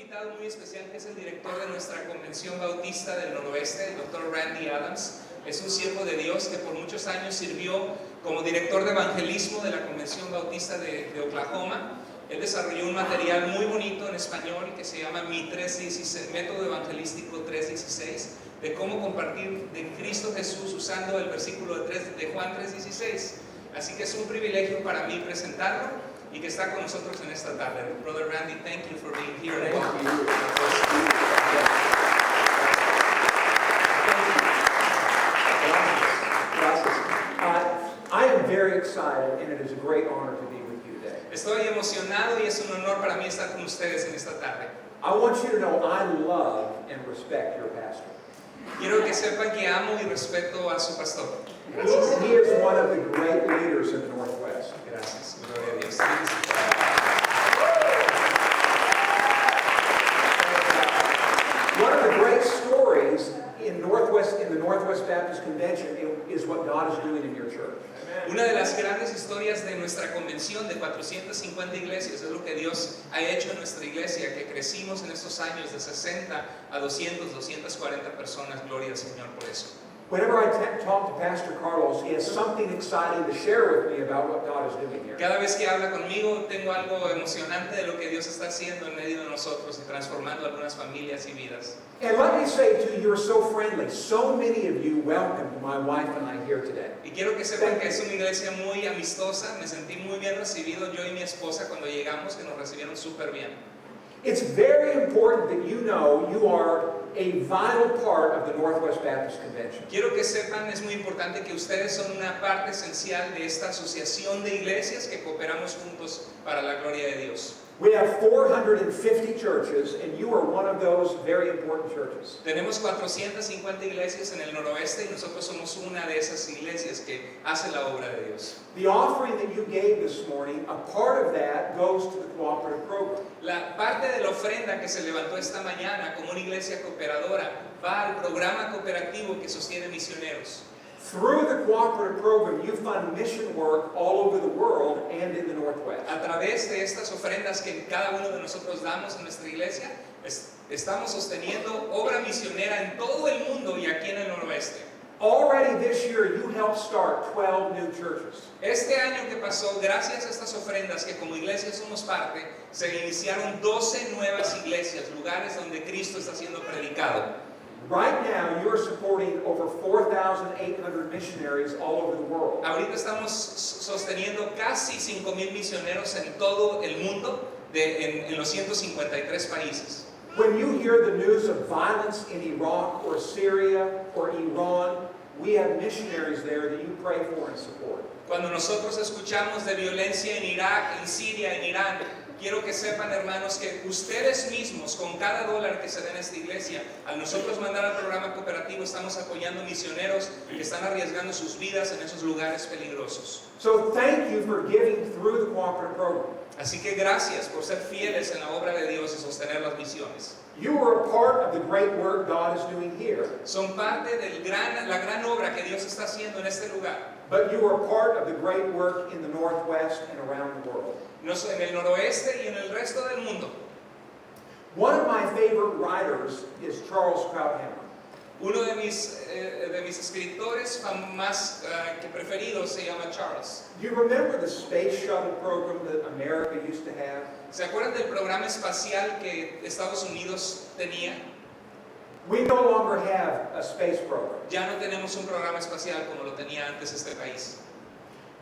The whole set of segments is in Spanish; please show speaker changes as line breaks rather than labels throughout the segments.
invitado muy especial que es el director de nuestra Convención Bautista del Noroeste, el Dr. Randy Adams. Es un siervo de Dios que por muchos años sirvió como director de evangelismo de la Convención Bautista de Oklahoma. Él desarrolló un material muy bonito en español que se llama Mi 316, Método Evangelístico 316, de cómo compartir de Cristo Jesús usando el versículo de Juan 3:16. Así que es un privilegio para mí presentarlo y que está con nosotros en esta tarde. Brother Randy, thank you for being here.
Thank you. I am very excited, and it is a great honor to be with you today.
Estoy emocionado y es un honor para mí estar con ustedes en esta tarde.
I want you to know I love and respect your pastor.
Quiero que sepan que amo y respeto a su pastor.
He is one of the great leaders in the Northwest.
Gracias, gloria a Dios.
One of the great stories in the Northwest Baptist Convention is what God is doing in your church.
Una de las grandes historias de nuestra convención de 450 iglesias es lo que Dios ha hecho en nuestra iglesia, que crecimos en estos años de 60 a 200, 240 personas. Gloria al Señor por eso.
Whenever I talk to Pastor Carlos, he has something exciting to share with me about what God is doing here.
Cada vez que habla conmigo tengo algo emocionante de lo que Dios está haciendo en medio de nosotros y transformando algunas familias y vidas.
And let me say to you, you're so friendly. So many of you welcomed my wife and I here today.
Y quiero que sepan que es una iglesia muy amistosa. Me sentí muy bien recibido yo y mi esposa cuando llegamos, que nos recibieron súper bien.
It's very important that you know you are a vital part of the Northwest Baptist Convention.
Quiero que sepan, es muy importante que ustedes son una parte esencial de esta asociación de iglesias que cooperamos juntos para la gloria de Dios.
We have 450 churches, and you are one of those very important churches.
Tenemos 450 iglesias en el noroeste y nosotros somos una de esas iglesias que hace la obra de Dios.
The offering that you gave this morning, a part of that goes to the cooperative program.
La parte de la ofrenda que se levantó esta mañana como una iglesia cooperadora va al programa cooperativo que sostiene misioneros.
Through the cooperative program, you fund mission work all over the world and in the Northwest.
A través de estas ofrendas que cada uno de nosotros damos en nuestra iglesia, estamos sosteniendo obra misionera en todo el mundo y aquí en el noroeste.
Already this year, you helped start 12 new churches.
Este año que pasó, gracias a estas ofrendas que como iglesia somos parte, se iniciaron 12 nuevas iglesias, lugares donde Cristo está siendo predicado.
Right now, you're supporting over 4,800 missionaries all over the world.
Ahorita estamos sosteniendo casi 5,000 misioneros en todo el mundo, en los 153 países.
When you hear the news of violence in Iraq or Syria or Iran, we have missionaries there that you pray for and support.
Cuando nosotros escuchamos de violencia en Irak, en Siria, en Irán, quiero que sepan, hermanos, que ustedes mismos, con cada dólar que se den a esta iglesia, al nosotros mandar al programa cooperativo, estamos apoyando misioneros que están arriesgando sus vidas en esos lugares peligrosos.
So thank you for giving through the cooperative program.
Así que gracias por ser fieles en la obra de Dios y sostener las misiones.
You are a part of the great work God is doing here.
Son parte de la gran obra que Dios está haciendo en este lugar.
But you are part of the great work in the Northwest and around the world.
En el noroeste y en el resto del mundo.
One of my favorite writers is Charles Krauthammer.
Uno de mis escritores más preferidos se llama Charles.
Do you remember the space shuttle program that America used to have?
¿Se acuerdan del programa espacial que Estados Unidos tenía?
We no longer have a space program.
Ya no tenemos un programa espacial como lo tenía antes este país.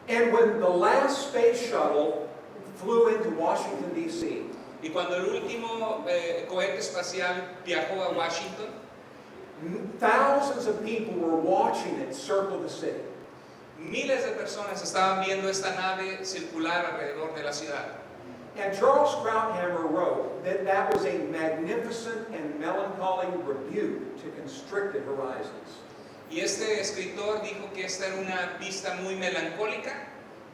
And when the last space shuttle flew into Washington, D.C.,
Y cuando el último cohete espacial viajó a Washington,
thousands of people were watching it circle the city.
miles de personas estaban viendo esta nave circular alrededor de la ciudad.
And Charles Krauthammer wrote that that was a magnificent and melancholy rebuke to constricted horizons.
Y este escritor dijo que esta era una vista muy melancólica.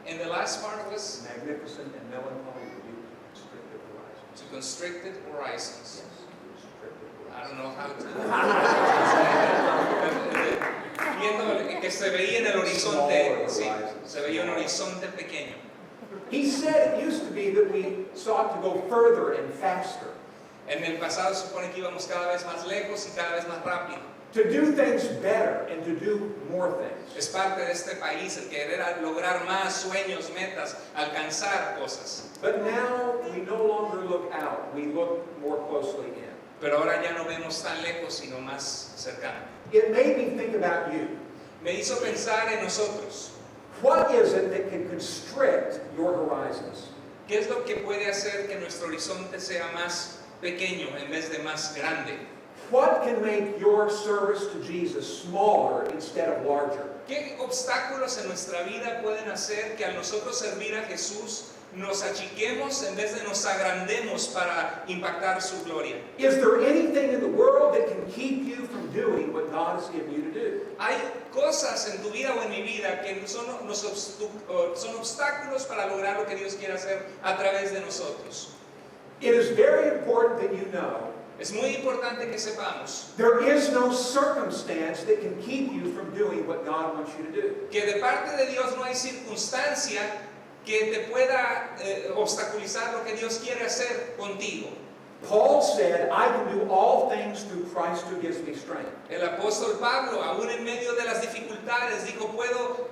And the last part was
Magnificent and melancholy rebuke to constricted horizons.
to constricted horizons.
Yes, constricted
I
horizons.
don't know how to viendo que se veía en el horizonte, sí, se veía un horizonte pequeño.
He said it used to be that we sought to go further and faster.
En el pasado se supone que íbamos cada vez más lejos y cada vez más rápido.
To do things better and to do more things.
Es parte de este país el querer lograr más sueños, metas, alcanzar cosas.
But now we no longer look out, we look more closely in.
Pero ahora ya no vemos tan lejos, sino más cercano.
It made me think about you.
Me hizo pensar en nosotros.
What is it that can constrict your horizons?
¿Qué es lo que puede hacer que nuestro horizonte sea más pequeño en vez de más grande?
What can make your service to Jesus smaller instead of larger?
¿Qué obstáculos en nuestra vida pueden hacer que al nosotros servir a Jesús nos achiquemos en vez de nos agrandemos para impactar su gloria?
Is there anything in the world that can keep you from doing what God has given you to do?
Hay cosas en tu vida o en mi vida que son obstáculos para lograr lo que Dios quiere hacer a través de nosotros.
It is very important that you know
Es muy importante que sepamos
there is no circumstance that can keep you from doing what God wants you to do.
que de parte de Dios no hay circunstancia que te pueda obstaculizar lo que Dios quiere hacer contigo.
Paul said, I can do all things through Christ who gives me strength.
El apóstol Pablo, aún en medio de las dificultades, dijo,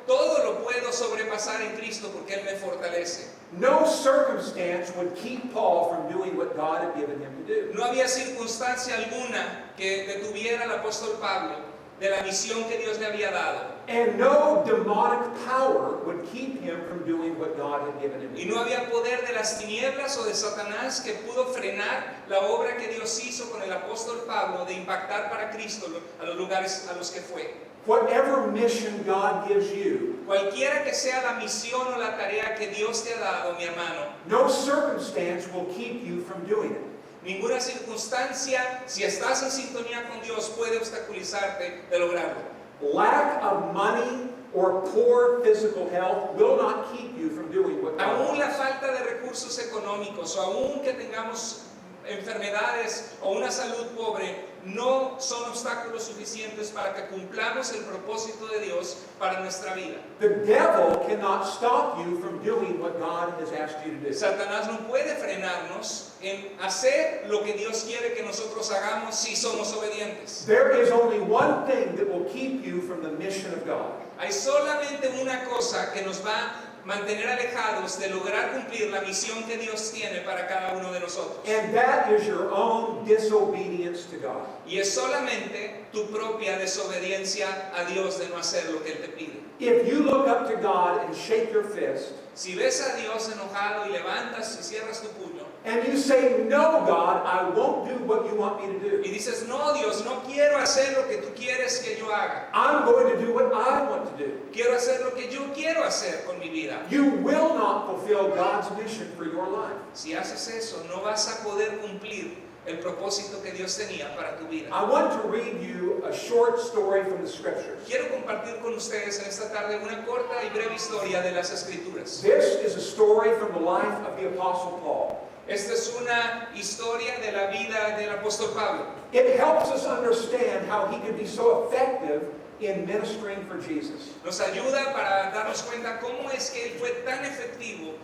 todo lo puedo sobrepasar en Cristo porque Él me fortalece.
No circumstance would keep Paul from doing what God had given him to do.
No había circunstancia alguna que detuviera al apóstol Pablo de la misión que Dios le había dado.
And no demonic power would keep him from doing what God had given him
Y
to
no
do.
había poder de las tinieblas o de Satanás que pudo frenar la obra que Dios hizo con el apóstol Pablo de impactar para Cristo a los lugares a los que fue.
Whatever mission God gives you,
Cualquiera que sea la misión o la tarea que Dios te ha dado, mi hermano,
no circumstance will keep you from doing it.
ninguna circunstancia, si estás en sintonía con Dios, puede obstaculizarte de lograrlo.
Lack of money or poor physical health will not keep you from doing what God
Aún la
wants.
falta de recursos económicos o aún que tengamos enfermedades o una salud pobre no son obstáculos suficientes para que cumplamos el propósito de Dios para nuestra vida.
The devil cannot stop you from doing what God has asked you to do.
Satanás no puede frenarnos en hacer lo que Dios quiere que nosotros hagamos si somos obedientes.
There is only one thing that will keep you from the mission of God.
Hay solamente una cosa que nos va a mantener alejados de lograr cumplir la misión que Dios tiene para cada uno de nosotros.
And that is your own disobedience to God.
Y es solamente tu propia desobediencia a Dios de no hacer lo que Él te pide.
If you look up to God and shake your fist,
Si ves a Dios enojado y levantas y cierras tu puño
and you say, no, God, I won't do what you want me to
y
do.
dices, no Dios, no quiero hacer lo que tú quieres que yo haga.
I'm going to do what I want to do.
Quiero hacer lo que yo quiero hacer con mi vida.
You will not fulfill God's mission for your life.
Si haces eso, no vas a poder cumplir el propósito que Dios tenía para tu vida.
I want to read you a short story from the scriptures.
Quiero compartir con ustedes en esta tarde una corta y breve historia de las Escrituras.
This is a story from the life of the Apostle Paul.
Esta es una historia de la vida del apóstol Pablo.
It helps us understand how he could be so effective in ministering for Jesus.
Nos ayuda para darnos cuenta cómo es que él fue tan efectivo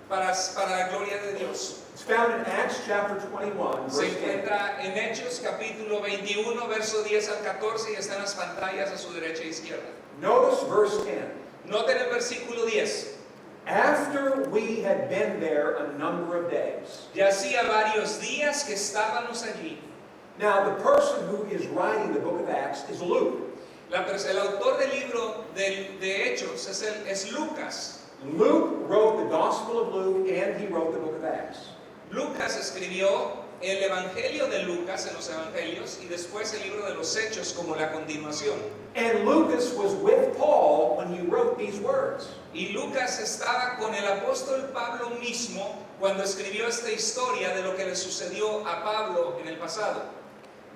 para la gloria de Dios.
It's found in Acts chapter 21,
Se
verse 10.
encuentra en Hechos capítulo 21, verso 10 al 14 y está en las pantallas a su derecha e izquierda.
Notice verse 10.
Noten el versículo 10.
After we had been there a number of days.
Ya hacía varios días que estábamos allí.
Now, the person who is writing the book of Acts is Luke.
El autor del libro de Hechos es Lucas.
Luke wrote the Gospel of Luke and he wrote the book of Acts.
Lucas escribió el Evangelio de Lucas en los Evangelios y después el libro de los Hechos como la continuación.
And Lucas was with Paul when he wrote these words.
Y Lucas estaba con el apóstol Pablo mismo cuando escribió esta historia de lo que le sucedió a Pablo en el pasado.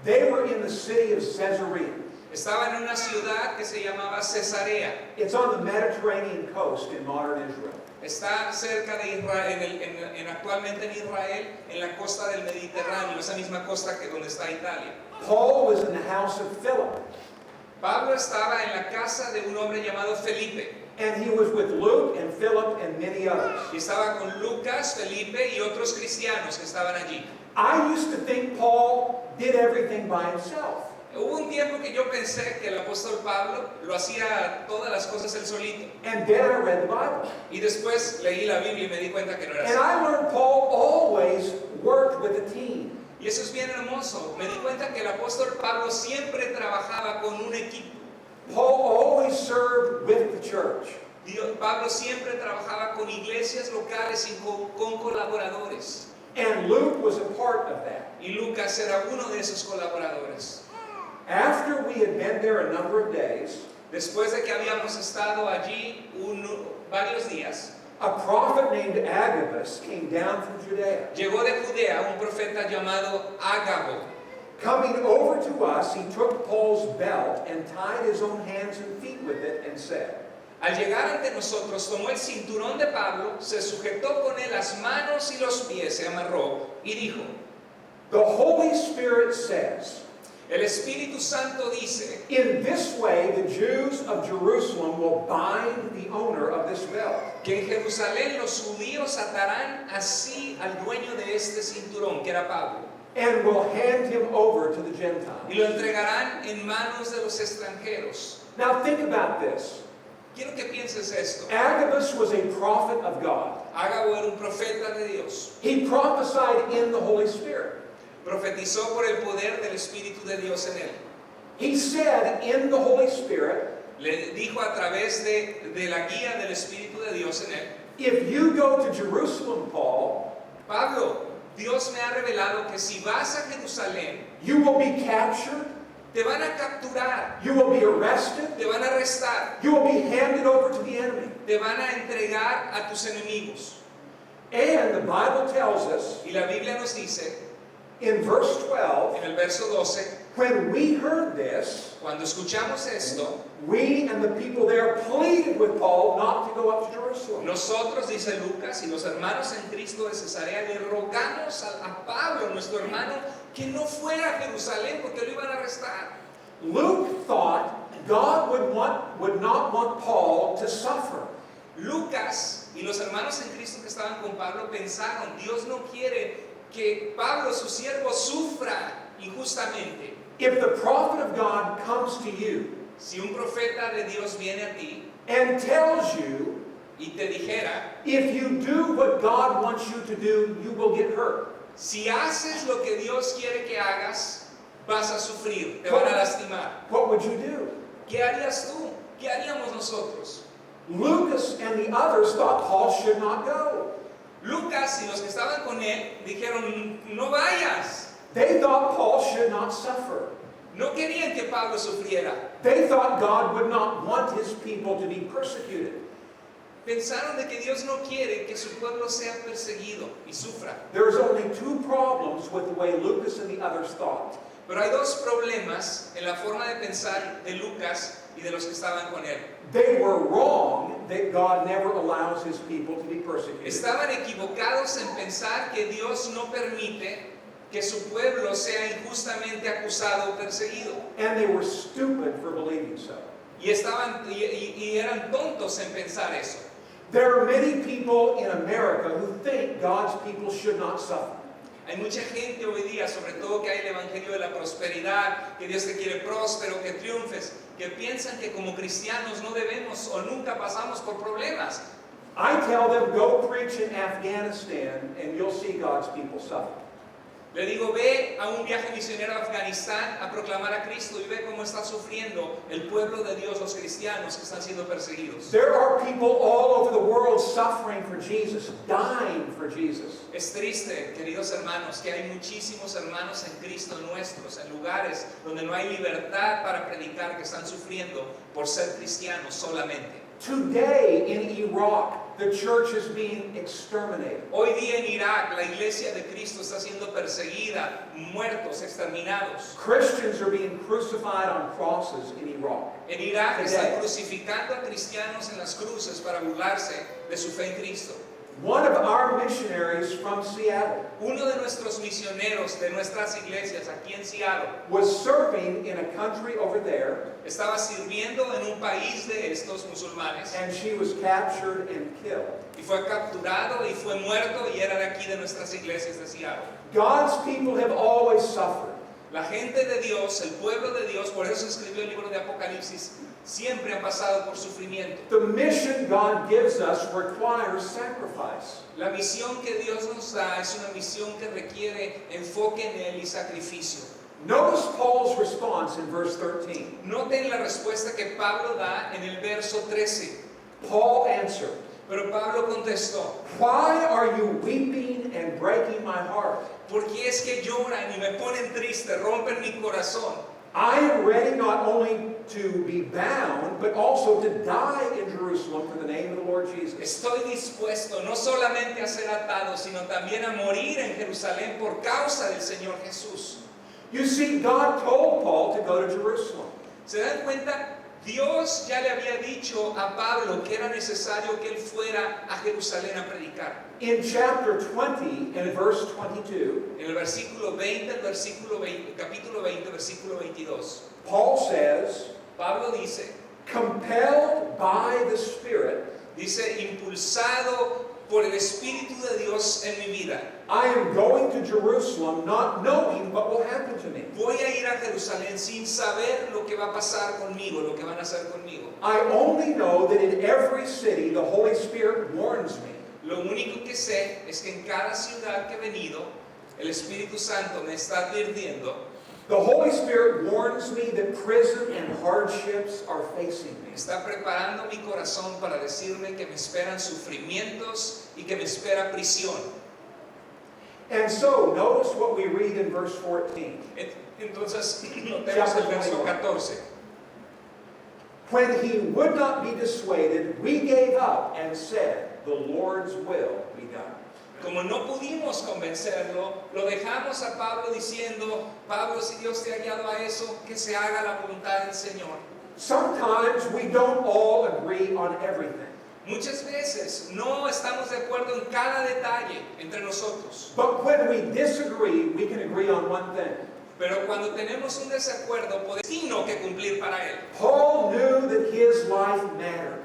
They were in the city of Caesarea.
Estaba en una ciudad que se llamaba Cesarea.
It's on the Mediterranean coast in modern Israel.
Está cerca de Israel, actualmente en Israel, en la costa del Mediterráneo, esa misma costa que donde está Italia.
Paul was in the house of Philip,
Pablo estaba en la casa de un hombre llamado Felipe.
and he was with Luke and Philip and many others.
Y estaba con Lucas, Felipe y otros cristianos que estaban allí.
I used to think Paul did everything by himself.
Hubo un tiempo que yo pensé que el apóstol Pablo lo hacía todas las cosas él solito.
And then I read the Bible.
Y después leí la Biblia y me di cuenta que no era
And
así.
I learned Paul always worked with a team.
Y eso es bien hermoso. Me di cuenta que el apóstol Pablo siempre trabajaba con un equipo.
Paul always served with the church.
Pablo siempre trabajaba con iglesias locales y con colaboradores.
And Luke was a part of that.
Y Lucas era uno de esos colaboradores.
After we had been there a number of days,
Después de que habíamos estado allí varios días,
a prophet named Agabus came down from Judea.
llegó de Judea un profeta llamado Ágabo.
Coming over to us, he took Paul's belt and tied his own hands and feet with it and said,
Al llegar ante nosotros, tomó el cinturón de Pablo, se sujetó con él las manos y los pies, se amarró y dijo,
"The Holy Spirit says,
el Espíritu Santo dice,
in this way the Jews of Jerusalem will bind the owner of this belt,
que en Jerusalén los judíos atarán así al dueño de este cinturón, que era Pablo,
and will hand him over to the
y
Gentiles."
lo entregarán en manos de los extranjeros.
Now think about this.
Quiero que pienses esto.
Agabus was a prophet of God.
Ágabo era un profeta de Dios.
He prophesied in the Holy Spirit.
Profetizó por el poder del Espíritu de Dios en él.
He said in the Holy Spirit,
Le dijo a través de la guía del Espíritu de Dios en él,
if you go to Jerusalem, Paul,
Pablo, Dios me ha revelado que si vas a Jerusalén,
you will be captured,
te van a capturar,
you will be arrested,
te van a arrestar,
you will be handed over to the enemy.
te van a entregar a tus enemigos.
And the Bible tells us
Y la Biblia nos dice,
in verse 12,
en el verso 12,
when we heard this,
cuando escuchamos esto,
we and the people there pleaded with Paul not to go up to Jerusalem.
nosotros, dice Lucas, y los hermanos en Cristo de Cesarea, le rogamos a Pablo, nuestro hermano, que no fuera a Jerusalén porque lo iban a arrestar.
Luke thought God would not want Paul to suffer.
Lucas y los hermanos en Cristo que estaban con Pablo pensaron, Dios no quiere que Pablo, su siervo, sufra injustamente.
If the prophet of God comes to you
Si un profeta de Dios viene a ti
and tells you,
y te dijera,
if you do what God wants you to do, you will get hurt.
si haces lo que Dios quiere que hagas, vas a sufrir, te van a lastimar.
What would you do?
¿Qué harías tú? ¿Qué haríamos nosotros?
Lucas and the others thought Paul should not go.
Lucas y los que estaban con él dijeron, no vayas.
They thought Paul should not suffer.
No querían que Pablo sufriera.
They thought God would not want his people to be persecuted.
Pensaron de que Dios no quiere que su pueblo sea perseguido y sufra.
There's only two problems with the way Lucas and the others thought.
Pero hay dos problemas en la forma de pensar de Lucas y de los que estaban con él.
They were wrong that God never allows his people to be persecuted.
Estaban equivocados en pensar que Dios no permite que su pueblo sea injustamente acusado o perseguido.
And they were stupid for believing so.
Y eran tontos en pensar eso.
There are many people in America who think God's people should not suffer.
Hay mucha gente hoy día, sobre todo que hay el evangelio de la prosperidad, que Dios te quiere próspero, que triunfes, que piensan que como cristianos no debemos o nunca pasamos por problemas.
I tell them, go preach in Afghanistan and you'll see God's people suffer.
Le digo, ve a un viaje misionero a Afganistán a proclamar a Cristo y ve cómo está sufriendo el pueblo de Dios, los cristianos que están siendo perseguidos.
There are people all over the world suffering for Jesus, dying for Jesus.
Es triste, queridos hermanos, que hay muchísimos hermanos en Cristo nuestros, en lugares donde no hay libertad para predicar, que están sufriendo por ser cristianos solamente.
Today in Iraq, the church is being exterminated.
Hoy día en Irak, la iglesia de Cristo está siendo perseguida, muertos, exterminados.
Christians are being crucified on crosses in Iraq.
En Irak
Today.
están crucificando a cristianos en las cruces para burlarse de su fe en Cristo.
One of our missionaries from Seattle
Uno de nuestros misioneros de nuestras iglesias aquí en Seattle
was serving in a country over there,
estaba sirviendo en un país de estos musulmanes
and she was captured and killed.
y fue capturado y fue muerto y era aquí de nuestras iglesias de Seattle.
God's people have always suffered.
La gente de Dios, el pueblo de Dios, por eso escribió el libro de Apocalipsis, siempre han pasado por sufrimiento.
The mission God gives us requires sacrifice.
La misión que Dios nos da es una misión que requiere enfoque en Él y sacrificio.
Notice Paul's response in verse 13.
Noten la respuesta que Pablo da en el verso 13.
Paul answered,
Pero Pablo contestó,
"Why are you weeping and breaking my heart?
¿por qué es que lloran y me ponen triste, rompen mi corazón?
I am ready not only to be bound, but also to die in Jerusalem for the name of the Lord Jesus."
Estoy dispuesto no solamente a ser atado, sino también a morir en Jerusalén por causa del Señor Jesús.
You see, God told Paul to go to Jerusalem.
¿Se dan cuenta? Dios ya le había dicho a Pablo que era necesario que él fuera a Jerusalén a predicar.
In chapter 20 and verse 22,
En el versículo 20, capítulo 20, versículo 22,
Paul says,
Pablo dice,
"Compelled by the Spirit,
impulsado por el Espíritu de Dios en mi vida,
I am going to Jerusalem not knowing what will happen to me.
voy a ir a Jerusalén sin saber lo que va a pasar conmigo, lo que van a hacer conmigo.
I only know that in every city the Holy Spirit warns me.
Lo único que sé es que en cada ciudad que he venido, el Espíritu Santo me está advirtiendo.
The Holy Spirit warns me that prison and hardships are facing me.
Está preparando mi corazón para decirme que me esperan sufrimientos y que me espera prisión.
And so, notice what we read in verse 14.
Entonces, notemos el verso 14.
When he would not be dissuaded, we gave up and said, "The Lord's will be done."
Como no pudimos convencerlo, lo dejamos a Pablo diciendo, Pablo, si Dios te ha guiado a eso, que se haga la voluntad del Señor.
Sometimes we don't all agree on everything.
Muchas veces no estamos de acuerdo en cada detalle entre nosotros,
But when we disagree, we can agree on one thing.
pero cuando tenemos un desacuerdo, podemos que cumplir para él.
Paul knew that his life mattered.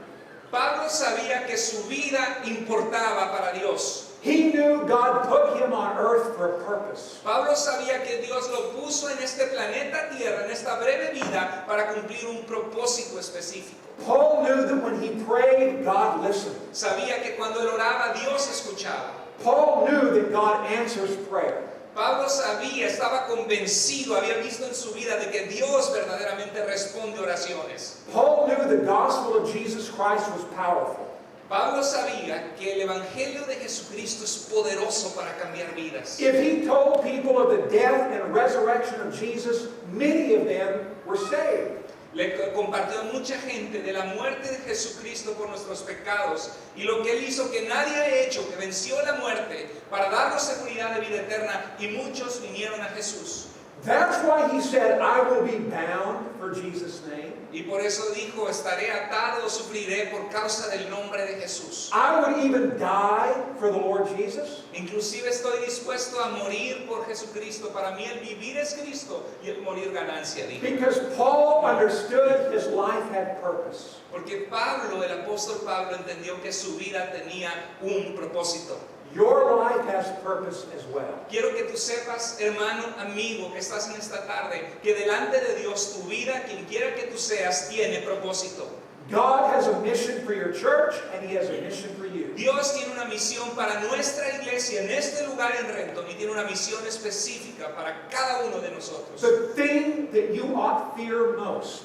Pablo sabía que su vida importaba para Dios.
He knew God put him on earth for a purpose.
Pablo sabía que Dios lo puso en este planeta Tierra, en esta breve vida, para cumplir un propósito específico.
Paul knew that when he prayed, God listened.
Sabía que cuando él oraba, Dios escuchaba.
Paul knew that God answers prayer.
Pablo sabía, estaba convencido, había visto en su vida de que Dios verdaderamente responde oraciones.
Paul knew the gospel of Jesus Christ was powerful.
Pablo sabía que el Evangelio de Jesucristo es poderoso para cambiar vidas.
If he told people of the death and resurrection of Jesus, many of them were saved.
Le compartió a mucha gente de la muerte de Jesucristo por nuestros pecados y lo que Él hizo que nadie ha hecho, que venció la muerte para darnos seguridad de vida eterna, y muchos vinieron a Jesús.
That's why he said, "I will be bound for Jesus' name.
Y por eso dijo, estaré atado o sufriré por causa del nombre de Jesús.
I would even die for the Lord Jesus."
Inclusive estoy dispuesto a morir por Jesucristo. Para mí el vivir es Cristo y el morir ganancia, dijo.
Because Paul understood his life had purpose.
Porque Pablo, el apóstol Pablo, entendió que su vida tenía un propósito.
Your life has purpose as well.
Quiero que tú sepas, hermano, amigo, que estás en esta tarde, que delante de Dios tu vida, quien quiera que tú seas, tiene propósito.
God has a mission for your church and he has a mission for you.
Dios tiene una misión para nuestra iglesia en este lugar en Renton y tiene una misión específica para cada uno de nosotros.
The thing that you ought fear most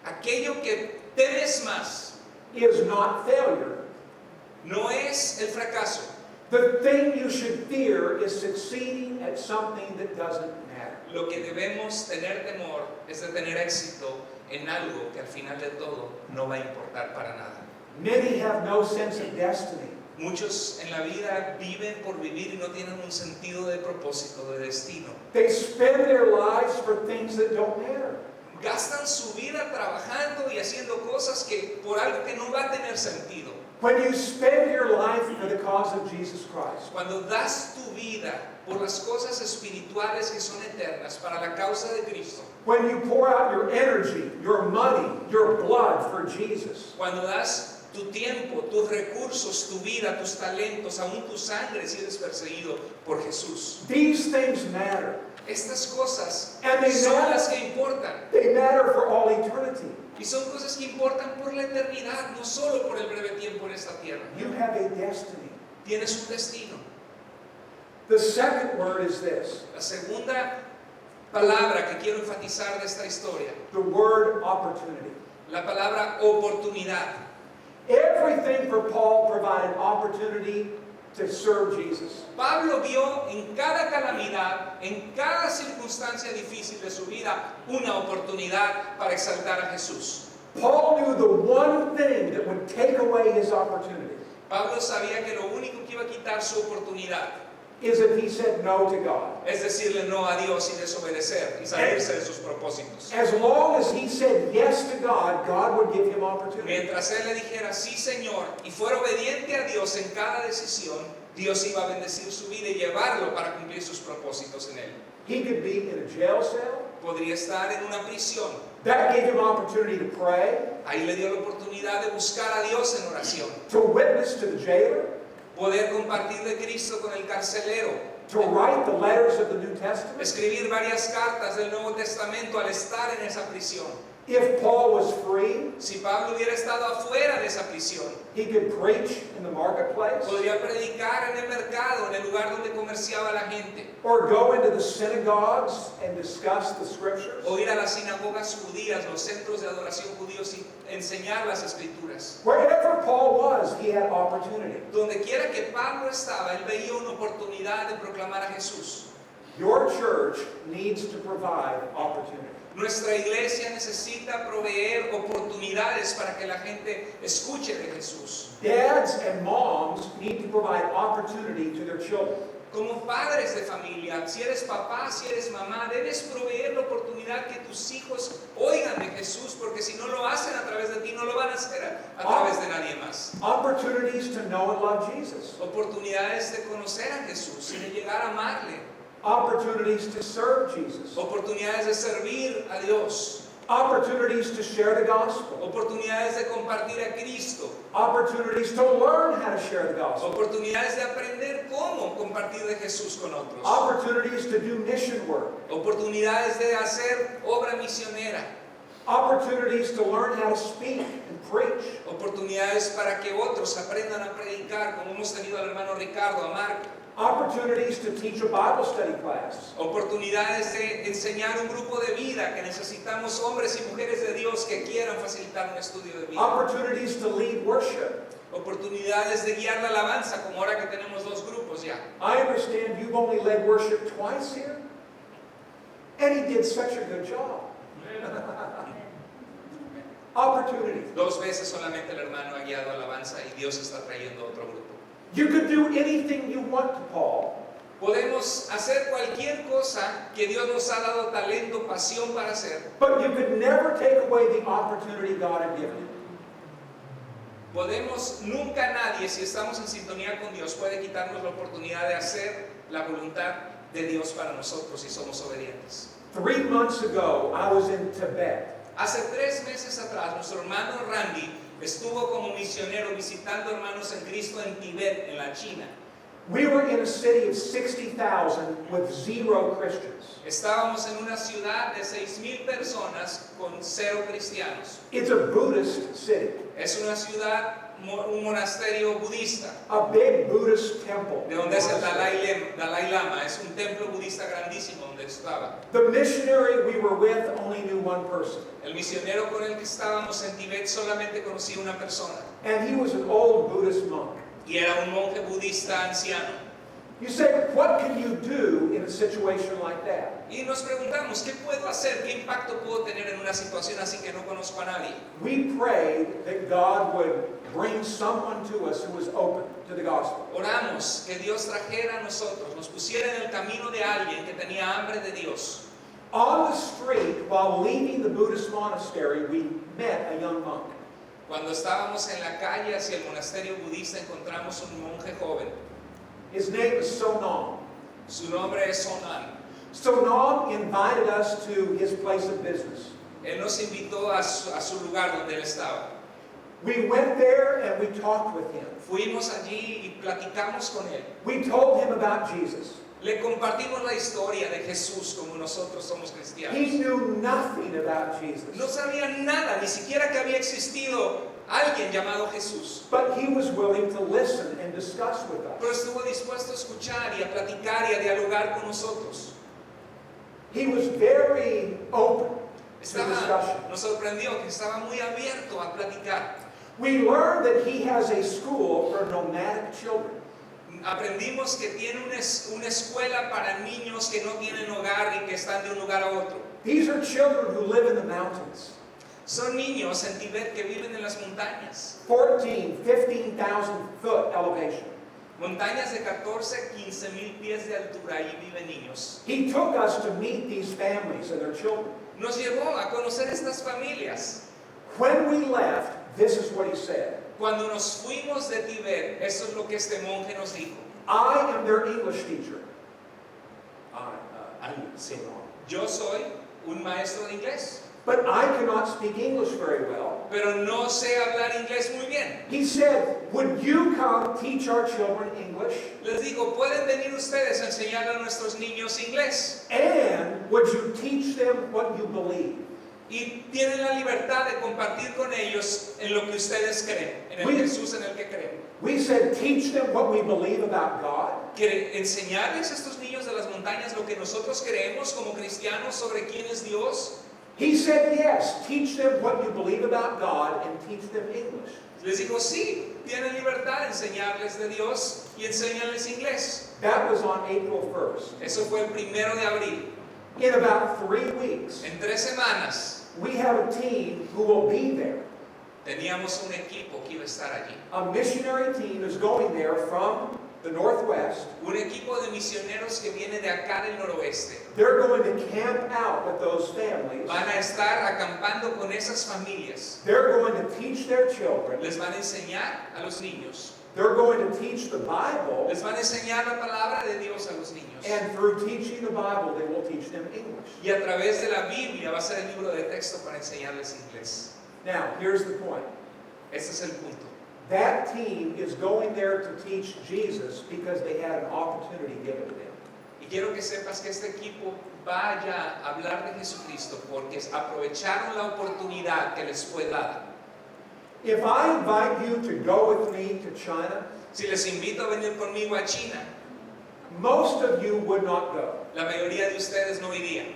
Aquello que temes más
is not failure.
no es el fracaso.
The thing you should fear is succeeding at something that doesn't matter.
Lo que debemos tener temor es de tener éxito en algo que al final de todo no va a importar para nada.
Many have no sense of destiny.
Muchos en la vida viven por vivir y no tienen un sentido de propósito, de destino.
They spend their lives for things that don't matter.
Gastan su vida trabajando y haciendo cosas que por algo que no va a tener sentido.
When you spend your life for the cause of Jesus Christ,
Cuando das tu vida por las cosas espirituales que son eternas para la causa de Cristo,
when you pour out your energy, your money, your blood for Jesus,
cuando das tu tiempo, tus recursos, tu vida, tus talentos, aún tu sangre si eres perseguido por Jesús.
These things matter.
Estas cosas
And they
son
matter.
las que importan.
They matter for all eternity.
Y son cosas que importan por la eternidad, no solo por el breve tiempo en esta tierra.
You have a destiny.
Tienes un destino.
The second word is this,
La segunda palabra que quiero enfatizar de esta historia,
the word opportunity.
la palabra oportunidad.
Everything for Paul provided opportunity to serve Jesus.
Pablo vio en cada calamidad, en cada circunstancia difícil de su vida, una oportunidad para exaltar a Jesús.
Paul knew the one thing that would take away his opportunity
Pablo sabía que lo único que iba a quitar su oportunidad
is if he said no to God.
es decirle no a Dios y desobedecer y salirse de sus propósitos.
As long as he said yes to God, God would give him opportunity.
Mientras él le dijera sí, Señor, y fuera obediente a Dios en cada decisión, Dios iba a bendecir su vida y llevarlo para cumplir sus propósitos en él.
He could be in a jail cell.
Podría estar en una prisión.
That gave him opportunity to pray,
Ahí le dio la oportunidad de buscar a Dios en oración,
to witness to the jailer,
poder compartir de Cristo con el carcelero,
to write the letters of the New Testament.
escribir varias cartas del Nuevo Testamento al estar en esa prisión.
If Paul was free,
Si Pablo hubiera estado afuera de esa prisión,
he could preach in the marketplace,
podría predicar en el mercado, en el lugar donde comerciaba la gente,
or go into the synagogues and discuss the scriptures.
o ir a las sinagogas judías, los centros de adoración judíos y enseñar las escrituras.
Wherever Paul was, he had opportunity.
Donde quiera que Pablo estaba, él veía una oportunidad de proclamar a Jesús.
Your church needs to provide opportunity.
Nuestra iglesia necesita proveer oportunidades para que la gente escuche de Jesús.
Dads and moms need to provide opportunity to their children.
Como padres de familia, si eres papá, si eres mamá, debes proveer la oportunidad que tus hijos oigan de Jesús, porque si no lo hacen a través de ti, no lo van a hacer a través de nadie más.
Opportunities to know and love Jesus.
Oportunidades de conocer a Jesús y de llegar a amarle.
Opportunities to serve Jesus.
Oportunidades de servir a Dios.
Opportunities to share the gospel.
Oportunidades de compartir a Cristo.
Opportunities to learn how to share the gospel.
Oportunidades de aprender cómo compartir de Jesús con otros.
Opportunities to do mission work.
Oportunidades de hacer obra misionera.
Opportunities to learn how to speak and preach.
Oportunidades para que otros aprendan a predicar, como hemos tenido al hermano Ricardo, a Marco.
Opportunities to teach a Bible study class.
Oportunidades de enseñar un grupo de vida, que necesitamos hombres y mujeres de Dios que quieran facilitar un estudio de vida.
Opportunities to lead worship.
Oportunidades de guiar la alabanza, como ahora que tenemos dos grupos ya.
I understand you've only led worship twice here, and he did such a good job. Opportunity.
Dos veces solamente el hermano ha guiado alabanza y Dios está trayendo otro grupo.
You could do anything you want to Paul,
Podemos hacer cualquier cosa que Dios nos ha dado talento, pasión para hacer.
but you could never take away the opportunity God had given you.
Podemos, nunca nadie, si estamos en sintonía con Dios, puede quitarnos la oportunidad de hacer la voluntad de Dios para nosotros si somos obedientes.
3 months ago, I was in Tibet.
Hace 3 meses atrás, nuestro hermano Randy estuvo como misionero visitando hermanos en Cristo en Tibet, en la China.
We were in a city of 60,000 with 0 Christians.
Estábamos en una ciudad de 6,000 personas con 0 cristianos.
It's a Buddhist city,
Es una ciudad, un monasterio budista,
a big Buddhist temple.
de donde es el Dalai Lama. Es un templo budista grandísimo donde estaba.
The missionary we were with only knew one person,
El misionero con el que estábamos en Tibet solamente conocía una persona,
and he was an old Buddhist monk.
y era un monje budista anciano.
You say, what can you do in a situation like that?
Y nos preguntamos, ¿qué puedo hacer? ¿Qué impacto puedo tener en una situación así que no conozco a nadie?
We prayed that God would bring someone to us who was open to the gospel.
Oramos que Dios trajera a nosotros, nos pusiera en el camino de alguien que tenía hambre de Dios.
On the street, while leaving the Buddhist monastery, we met a young monk.
Cuando estábamos en la calle hacia el monasterio budista, encontramos un monje joven.
His name is Sonam.
Su nombre es Sonan.
Sonam invited us to his place of business.
Él nos invitó a su lugar donde él estaba.
We went there and we talked with him.
Fuimos allí y platicamos con él.
We told him about Jesus.
Le compartimos la historia de Jesús como nosotros somos
He
cristianos.
knew nothing about Jesus.
No sabía nada, ni siquiera que había existido alguien llamado Jesús.
But he was willing to listen and discuss with
Pero
us.
estuvo dispuesto a escuchar y a platicar y a dialogar con nosotros.
He was very open to discussion.
Nos sorprendió que estaba muy abierto a platicar.
We learned that he has a school for nomadic children.
Aprendimos que tiene una escuela para niños que no tienen hogar y que están de un lugar a otro.
These are children who live in the mountains.
Son niños en Tibet que viven en las montañas.
15,000 foot elevation.
Montañas de 14, 15 mil pies de altura, allí viven niños.
He took us to meet these families and their children.
Nos llevó a conocer estas familias.
When we left, this is what he said.
Cuando nos fuimos de Tibet, eso es lo que este monje nos dijo.
I am their English teacher.
Yo soy un maestro de inglés,
But I cannot speak English very well.
pero no sé hablar inglés muy bien.
He said, would you come teach our children English?
Les digo, ¿pueden venir ustedes a enseñar a nuestros niños inglés?
And would you teach them what you believe?
Y tienen la libertad de compartir con ellos en lo que ustedes creen, en el Jesús en el que creen.
We said, teach them what we believe about God.
¿Quiere enseñarles a estos niños de las montañas lo que nosotros creemos como cristianos sobre quién es Dios?
He said, yes, teach them what you believe about God and teach them English.
Les digo, sí, tienen libertad de enseñarles de Dios y enséñales inglés.
That was on April 1st.
Eso fue el 1 de abril.
In about 3 weeks,
En 3 semanas
we have a team who will be there.
teníamos un equipo que iba a estar allí.
A missionary team is going there from the Northwest.
Un equipo de misioneros que viene de acá del noroeste.
They're going to camp out with those families.
Van a estar acampando con esas familias.
They're going to teach their children.
Les van a enseñar a los niños.
They're going to teach the Bible.
Les van a enseñar la palabra de Dios a los niños.
And through teaching the Bible, they will teach them English.
Y a través de la Biblia va a ser el libro de texto para enseñarles inglés.
Now, here's the point.
Este es el punto.
That team is going there to teach Jesus because they had an opportunity given to them.
Y quiero que sepas que este equipo vaya a hablar de Jesucristo porque aprovecharon la oportunidad que les fue dada.
If I invite you to go with me to China,
Si les invito a venir conmigo a China,
most of you would not go,
la mayoría de ustedes no irían,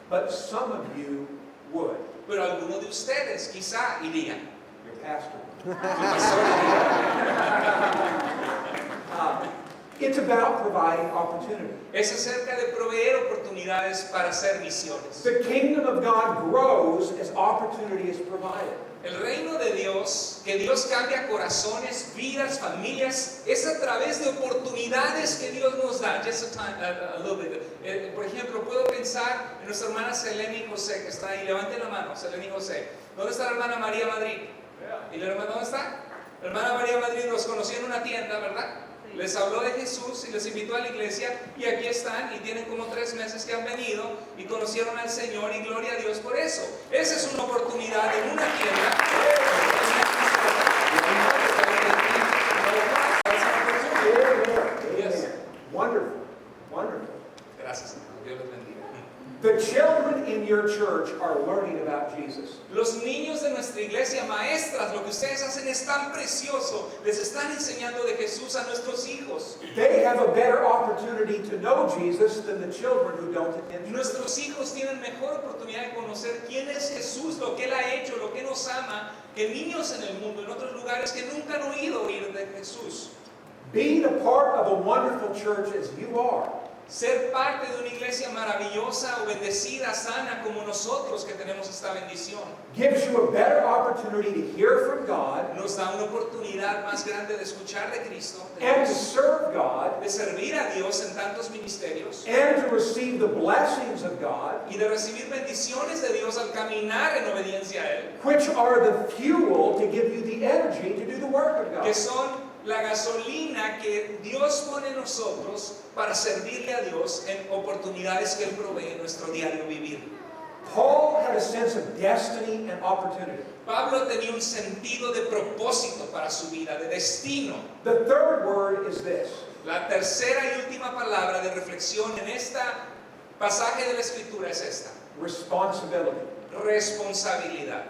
but some of you would.
pero algunos de ustedes quizá irían.
Your pastor.
Tu pastor iría.
It's about providing opportunity.
Es acerca de proveer oportunidades para hacer misiones.
The kingdom of God grows as opportunity is provided.
El reino de Dios, que Dios cambia corazones, vidas, familias, es a través de oportunidades que Dios nos da. Just a little bit. Por ejemplo, puedo pensar en nuestra hermana Selene y José, que está ahí. Levanten la mano, Selene y José. ¿Dónde está la hermana María Madrid? ¿Y la hermana dónde está? La hermana María Madrid los conoció en una tienda, ¿verdad? Les habló de Jesús y les invitó a la iglesia y aquí están y tienen como 3 meses que han venido y conocieron al Señor y gloria a Dios por eso. Esa es una oportunidad en una tienda.
Yes. Wonderful. Wonderful.
Gracias, Dios les bendiga.
The children in your church are learning about Jesus.
Los niños de nuestra iglesia, maestras, lo que ustedes hacen es tan precioso. Les están enseñando de Jesús a nuestros hijos.
They have a better opportunity to know Jesus than the children who don't attend church.
Nuestros hijos tienen mejor oportunidad de conocer quién es Jesús, lo que Él ha hecho, lo que nos ama, que niños en el mundo, en otros lugares que nunca han oído oír de Jesús.
Being a part of a wonderful church as you are,
Ser parte de una iglesia maravillosa o bendecida, sana, como nosotros que tenemos esta bendición,
gives you a better opportunity to hear from God
nos da una oportunidad más grande de escuchar de Cristo,
and to serve God
de servir a Dios en tantos ministerios
and to receive the blessings of God,
y de recibir bendiciones de Dios al caminar en obediencia a Él,
which are the fuel to give you the energy to do the work of
que
God.
son la gasolina que Dios pone en nosotros para servirle a Dios en oportunidades que Él provee en nuestro diario vivir.
Paul had a sense of destiny and opportunity.
Pablo tenía un sentido de propósito para su vida, de destino.
The third word is this:
La tercera y última palabra de reflexión en este pasaje de la Escritura es esta:
responsibility.
responsabilidad.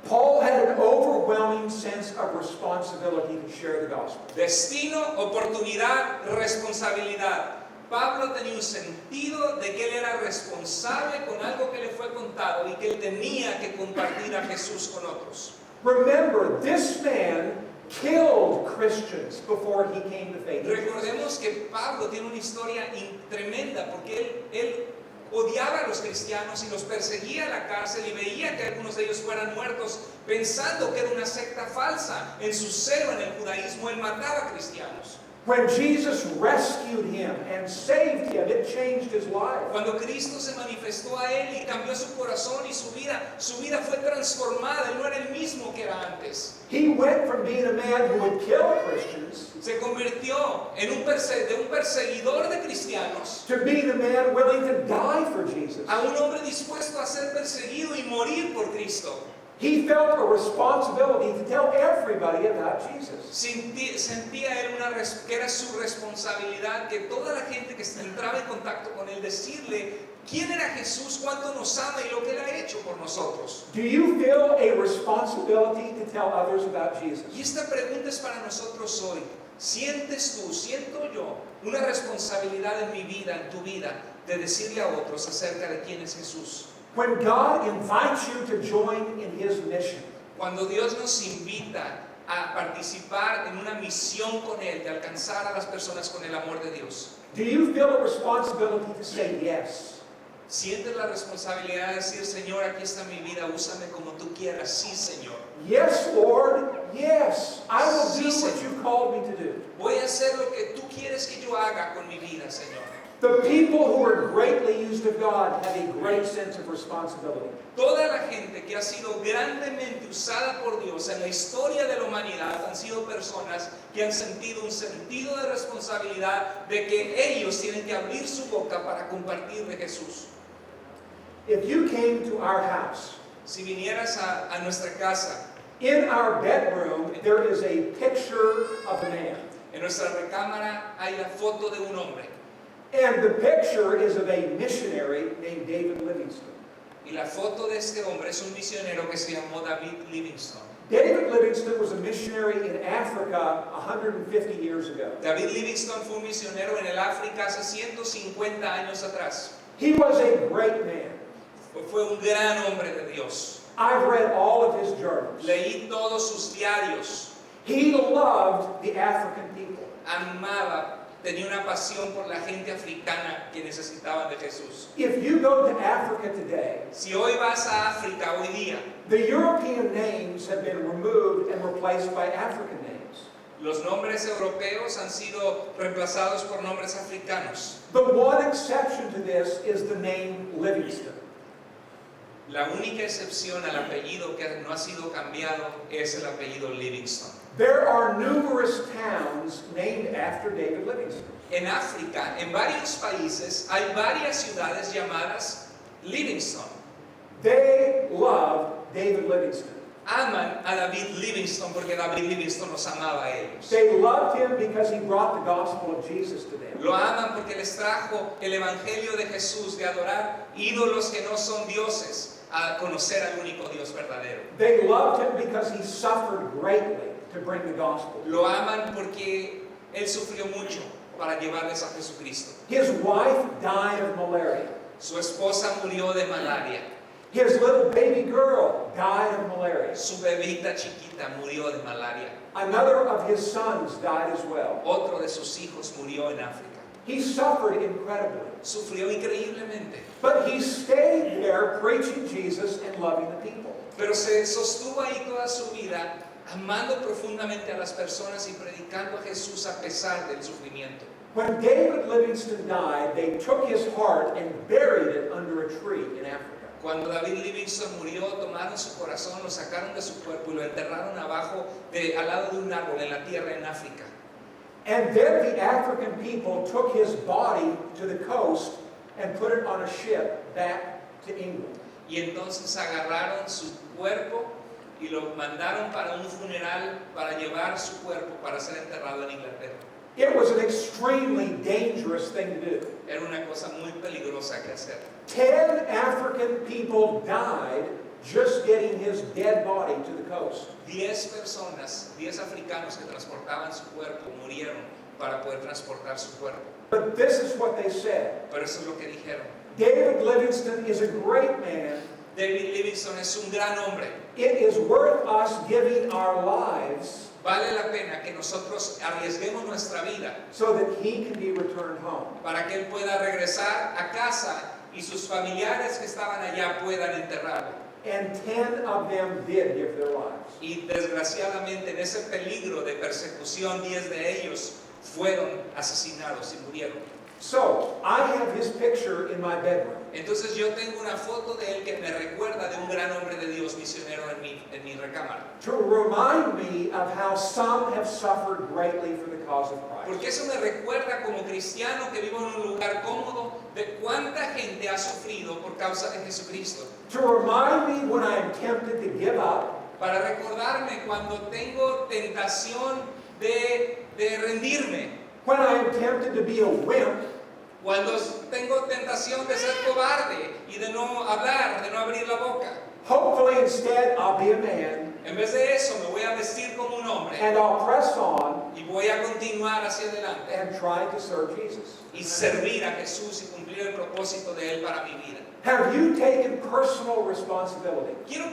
Paul had an overwhelming sense of responsibility to share the gospel.
Destino, oportunidad, responsabilidad. Pablo tenía un sentido de que él era responsable con algo que le fue contado y que él tenía que compartir a Jesús con otros.
Remember, this man killed Christians before he came to faith.
Recordemos que Pablo tiene una historia tremenda porque él odiaba a los cristianos y los perseguía a la cárcel y veía que algunos de ellos fueran muertos pensando que era una secta falsa. En su celo en el judaísmo él mataba a cristianos.
When Jesus rescued him and saved him, it changed his life.
Cuando Cristo se manifestó a él y cambió su corazón y su vida fue transformada. Él no era el mismo que era antes.
He went from being a man who would kill Christians
Se convirtió en un perseguidor de cristianos
to being a man willing to die for Jesus.
a un hombre dispuesto a ser perseguido y morir por Cristo.
He felt a responsibility to tell everybody about Jesus.
Sentía él que era su responsabilidad que toda la gente que entraba en contacto con él decirle quién era Jesús, cuánto nos ama y lo que él ha hecho por nosotros.
Do you feel a responsibility to tell others about Jesus?
Y esta pregunta es para nosotros hoy. ¿Sientes tú, siento yo, una responsabilidad en mi vida, en tu vida, de decirle a otros acerca de quién es Jesús?
When God invites you to join in His mission,
Cuando Dios nos invita a participar en una misión con Él, de alcanzar a las personas con el amor de Dios,
do you feel a responsibility to say yes?
¿sientes la responsabilidad de decir, Señor, aquí está mi vida, úsame como tú quieras? Sí, Señor.
Yes, Lord, yes. I will do
Sí,
what
Señor.
you called me to do.
Voy a hacer lo que tú quieres que yo haga con mi vida, Señor.
The people who are greatly used of God have a great sense of responsibility.
Toda la gente que ha sido grandemente usada por Dios en la historia de la humanidad han sido personas que han sentido un sentido de responsabilidad de que ellos tienen que abrir su boca para compartir de Jesús.
If you came to our house,
Si vinieras a nuestra casa,
in our bedroom there is a picture of a man.
en nuestra recámara hay la foto de un hombre.
And the picture is of a missionary named David Livingstone.
Y la foto de este hombre es un misionero que se llamó David Livingstone.
David Livingstone was a missionary in Africa 150 years ago.
David Livingstone fue un misionero en el África hace 150 años atrás.
He was a great man.
Fue un gran hombre de Dios.
I've read all of his journals.
Leí todos sus diarios.
He loved the African people.
Amaba, tenía una pasión por la gente africana que necesitaban de Jesús.
If you go to Africa today,
Si hoy vas a África hoy día,
the European names have been removed and replaced by African names.
los nombres europeos han sido reemplazados por nombres africanos.
The one exception to this is the name Livingstone.
La única excepción al apellido que no ha sido cambiado es el apellido Livingstone.
There are numerous towns named after David Livingstone.
En África, en varios países, hay varias ciudades llamadas Livingstone.
They love David Livingstone.
Aman a David Livingstone porque David Livingstone los amaba a ellos.
They loved him because he brought the gospel of Jesus to them.
Lo aman porque les trajo el evangelio de Jesús, de adorar ídolos que no son dioses, a conocer al único Dios verdadero.
They loved him because he suffered greatly to bring the gospel.
Lo aman porque él sufrió mucho para llevarles a Jesucristo.
His wife died of malaria.
Su esposa murió de malaria.
His little baby girl died of malaria.
Su bebita chiquita murió de malaria.
Another of his sons died as well.
Otro de sus hijos murió en África.
He suffered incredibly.
Sufrió increíblemente.
But he stayed there preaching Jesus and loving the people.
Pero se sostuvo ahí toda su vida, amando profundamente a las personas y predicando a Jesús a pesar del sufrimiento.
When David Livingstone died, they took his heart and buried it under a tree in Africa.
Cuando David Livingstone murió, tomaron su corazón, lo sacaron de su cuerpo y lo enterraron abajo, al lado de un árbol en la tierra en África.
And then the African people took his body to the coast and put it on a ship back to England.
Y entonces agarraron su cuerpo y lo mandaron para un funeral para llevar su cuerpo para ser enterrado en Inglaterra.
It was an extremely dangerous thing to do.
Era una cosa muy peligrosa que hacer.
10 African people died just getting his dead body to the coast.
10 personas, 10 africanos que transportaban su cuerpo murieron para poder transportar su cuerpo.
But this is what they said.
Pero eso es lo que dijeron.
David Livingstone is a great man.
David Livingstone es un gran hombre.
It is worth us giving our lives
Vale la pena que nosotros arriesguemos nuestra vida
so that he can be returned home.
para que él pueda regresar a casa y sus familiares que estaban allá puedan enterrarlo.
And 10 of them did give their lives.
Y desgraciadamente en ese peligro de persecución 10 de ellos fueron asesinados y murieron.
So, I have his picture in my bedroom.
Entonces yo tengo una foto de él que me recuerda de un gran hombre de Dios misionero en mi recámara.
To remind me of how some have suffered greatly for the cause of Christ.
Porque eso me recuerda como cristiano que vivo en un lugar cómodo de cuánta gente ha sufrido por causa de Jesucristo.
To remind me when I am tempted to give up,
Para recordarme cuando tengo tentación de rendirme,
when I am tempted to be a wimp,
cuando tengo tentación de ser cobarde y de no hablar, de no abrir la boca.
hopefully instead I'll be a man
En vez de eso me voy a vestir como un hombre
and I'll press on
y voy a continuar hacia adelante
and try to serve Jesus.
y servir a Jesús y cumplir el propósito de Él para mi vida.
Have you taken personal responsibility?
Quiero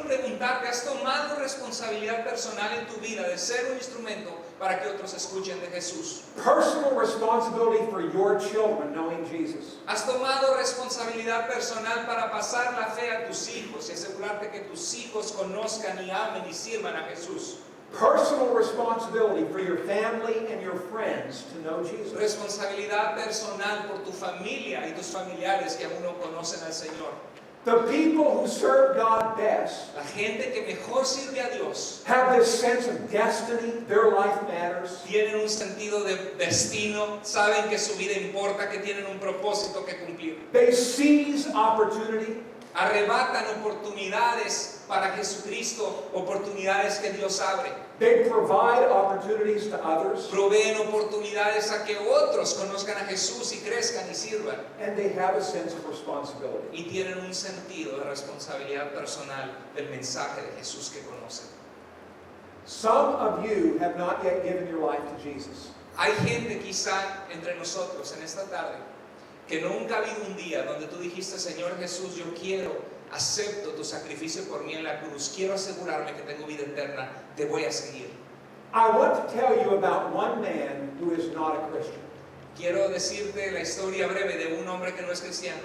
preguntarte, ¿has tomado responsabilidad personal en tu vida de ser un instrumento para que otros escuchen de Jesús?
Personal responsibility for your children knowing Jesus.
¿Has tomado responsabilidad personal para pasar la fe a tus hijos y asegurarte que tus hijos conozcan y amen y sirvan a Jesús?
Personal responsibility for your family and your friends to know Jesus.
Responsabilidad personal por tu familia y tus familiares que aún no conocen al Señor.
The people who serve God best
La gente que mejor sirve a Dios
have this sense of destiny, their life matters.
tienen un sentido de destino, saben que su vida importa, que tienen un propósito que cumplir.
They seize opportunity.
Arrebatan oportunidades para Jesucristo, oportunidades que Dios abre.
They provide opportunities to others.
Proveen oportunidades a que otros conozcan a Jesús y crezcan y sirvan.
And they have a sense of responsibility.
Y tienen un sentido de responsabilidad personal del mensaje de Jesús que conocen.
Some of you have not yet given your life to Jesus.
Hay gente quizá entre nosotros en esta tarde que nunca ha habido un día donde tú dijiste, Señor Jesús, yo acepto tu sacrificio por mí en la cruz, quiero asegurarme que tengo vida eterna, te voy a seguir.
I want to tell you about one man who is not a Christian.
Quiero decirte la historia breve de un hombre que no es cristiano.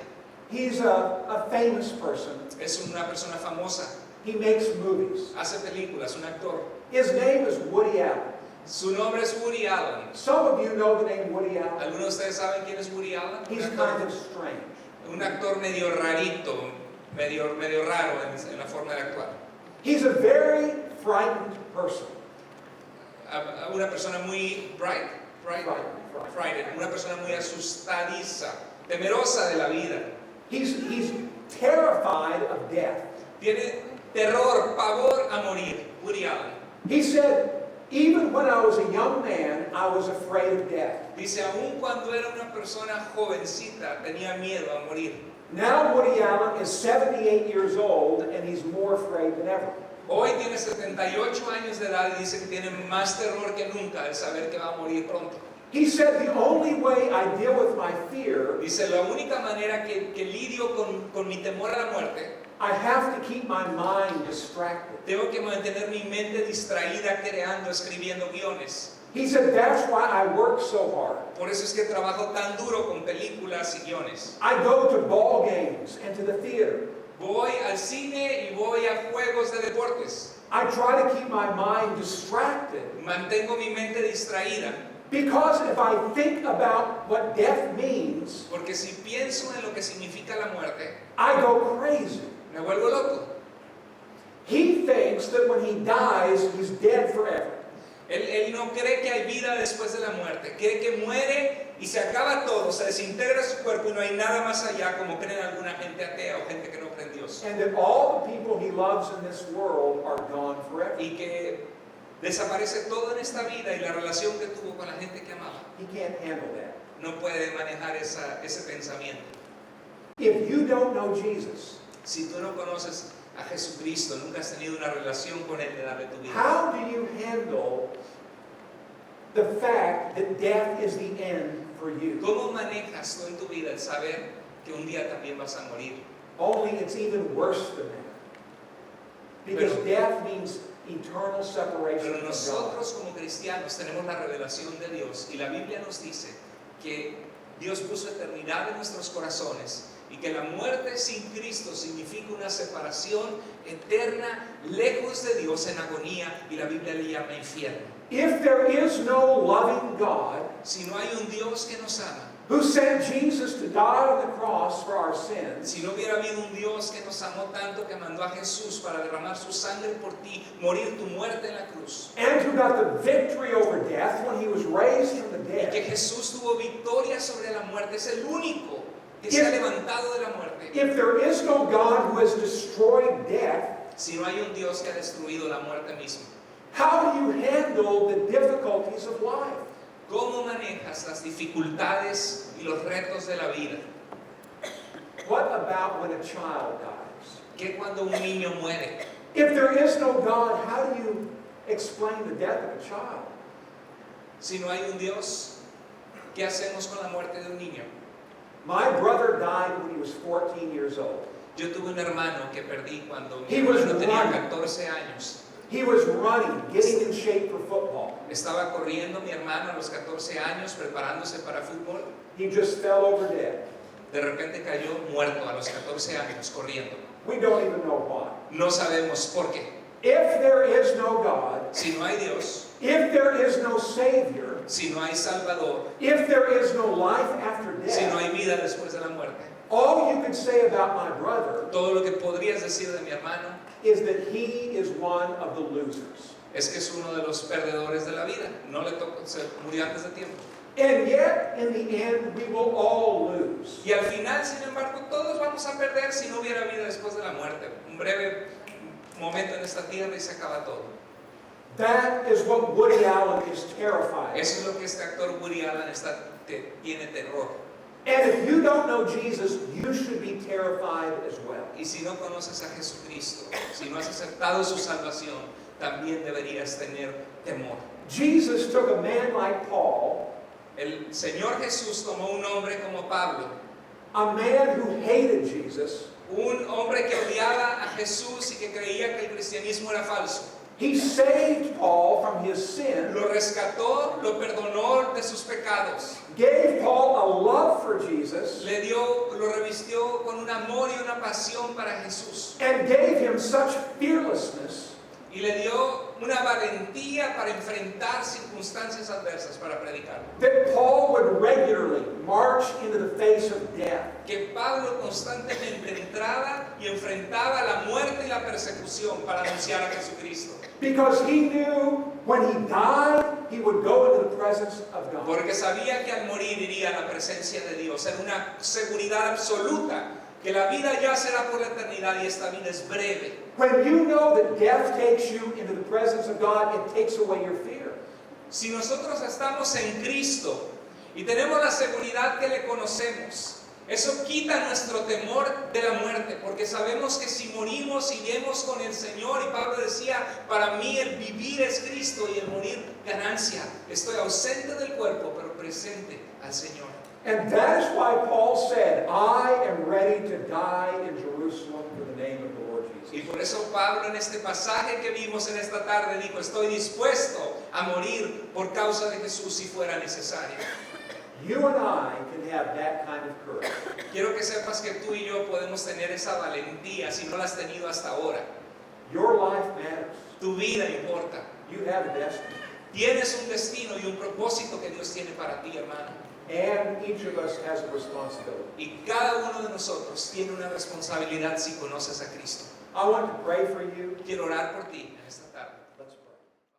He's a famous person.
Es una persona famosa,
He makes movies.
hace películas, un actor.
His name is Woody Allen.
Su nombre es Woody Allen.
Some of you know the name Woody Allen.
¿Algunos de ustedes saben quién es Woody Allen?
He's kind of strange.
Un actor medio rarito, medio raro en la forma de actuar.
He's a very frightened person.
Una persona muy frightened, una persona muy asustadiza, temerosa de la vida.
He's terrified of death.
Tiene terror, pavor a morir, Woody Allen.
He said, even when I was a young man, I was afraid of death.
Dice, aún cuando era una persona jovencita, tenía miedo a morir.
Now Woody Allen is 78 years old and he's more afraid than ever.
Hoy tiene 78 años de edad y dice que tiene más terror que nunca de saber que va a morir pronto.
He said, the only way I deal with my fear,
Dice, la única manera que lidio con mi temor a la muerte,
I have to keep my mind distracted.
tengo que mantener mi mente distraída creando, escribiendo guiones.
He said, that's why I work so hard.
Por eso es que trabajo tan duro con películas y guiones.
I go to ball games and to the theater.
Voy al cine y voy a juegos de deportes.
I try to keep my mind distracted.
Mantengo mi mente distraída.
Because if I think about what death means,
Porque si pienso en lo que significa la muerte,
I go crazy.
me vuelvo loco.
He thinks that when he dies, he's dead forever.
Él no cree que hay vida después de la muerte. Cree que muere y se acaba todo cuando se desintegra su cuerpo y no hay nada más allá, como creen alguna gente atea o gente que no cree en Dios.
And that all the people he loves in this world are gone forever.
Y que desaparece todo en esta vida y la relación que tuvo con la gente que amaba.
He can't handle that.
No puede manejar ese pensamiento.
If you don't know Jesus,
Si tú no conoces a Jesucristo, nunca has tenido una relación con Él de darle tu vida.
how do you handle the fact that death is the end for you?
¿Cómo manejas tú en tu vida el saber que un día también vas a morir?
Only it's even worse than that. Because
Pero-
death means eternal separation
Pero
from God.
nosotros como cristianos tenemos la revelación de Dios y la Biblia nos dice que Dios puso eternidad en nuestros corazones y que la muerte sin Cristo significa una separación eterna, lejos de Dios, en agonía, y la Biblia le llama infierno.
If there is no loving God
Si no hay un Dios que nos ama,
who sent Jesus to die on the cross for our sins,
si no hubiera habido un Dios que nos amó tanto que mandó a Jesús para derramar su sangre por ti, morir tu muerte en la cruz,
and who got the victory over death when he was raised from the
y que
dead,
Jesús tuvo victoria sobre la muerte, es el único que se ha levantado de la muerte.
if there is no God who has destroyed death,
Si no hay un Dios que ha destruido la muerte misma,
how do you handle the difficulties of life?
¿cómo manejas las dificultades y los retos de la vida?
What about when a child dies?
¿Qué cuando un niño muere?
If there is no God, how do you explain the death of a child?
Si no hay un Dios, ¿qué hacemos con la muerte de un niño?
My brother died when he was 14 years old.
Yo tuve un hermano que perdí cuando mi
He was
hermano tenía
running.
14 años.
He was running, getting in shape for football.
Estaba corriendo mi hermano a los 14 años, preparándose para fútbol.
He just fell over dead.
De repente cayó muerto a los 14 años, corriendo.
We don't even know why.
No sabemos por qué.
If there is no God,
Si no hay Dios,
if there is no Savior,
si no hay Salvador,
if there is no life after
si no
death,
hay vida después de la muerte,
all you could say about my brother
todo lo que podrías decir de mi hermano
is that he is one of the losers.
es que es uno de los perdedores de la vida. No le tocó, se murió antes de tiempo.
And yet, in the end, we will all lose.
Y al final, sin embargo, todos vamos a perder si no hubiera vida después de la muerte. Un breve momento en esta tierra y se acaba todo.
That is what Woody Allen is terrified of.
Eso es lo que este actor Woody Allen tiene terror.
And if you don't know Jesus, you should be terrified as well.
Y si no conoces a Jesucristo, si no has aceptado su salvación, también deberías tener temor.
Jesus took a man like Paul,
El Señor Jesús tomó un hombre como Pablo,
a man who hated Jesus.
un hombre que odiaba a Jesús y que creía que el cristianismo era falso.
He saved Paul from his sin,
Lo rescató, lo perdonó de sus pecados,
gave Paul a love for Jesus,
lo revistió con un amor y una pasión para Jesús,
and gave him such fearlessness
y le dio una valentía para enfrentar circunstancias adversas para predicar.
that Paul would regularly march into the face of death.
Que Pablo constantemente entraba y enfrentaba la muerte y la persecución para anunciar a Jesucristo.
Because he knew when he died, he would go into the presence of God.
Porque sabía que al morir iría a la presencia de Dios. Era una seguridad absoluta que la vida ya será por la eternidad y esta vida es breve.
When you know that death takes you into the presence of God, it takes away your fear.
Si nosotros estamos en Cristo y tenemos la seguridad que le conocemos, eso quita nuestro temor de la muerte, porque sabemos que si morimos iremos con el Señor. Y Pablo decía, para mí el vivir es Cristo y el morir ganancia. Estoy ausente del cuerpo, pero presente al Señor.
And that is why Paul said, I am ready to die in Jerusalem for the name of the Lord
Y
Jesus.
por eso Pablo en este pasaje que vimos en esta tarde dijo, estoy dispuesto a morir por causa de Jesús si fuera necesario.
You and I can have that kind of courage.
Quiero que sepas que tú y yo podemos tener esa valentía si no la has tenido hasta ahora.
Your life matters.
Tu vida importa.
You have a destiny.
Tienes un destino y un propósito que Dios tiene para ti, hermano.
And each of us has a responsibility.
Y cada uno de nosotros tiene una responsabilidad si conoces a Cristo.
I want to pray for you.
Quiero orar por ti en esta tarde.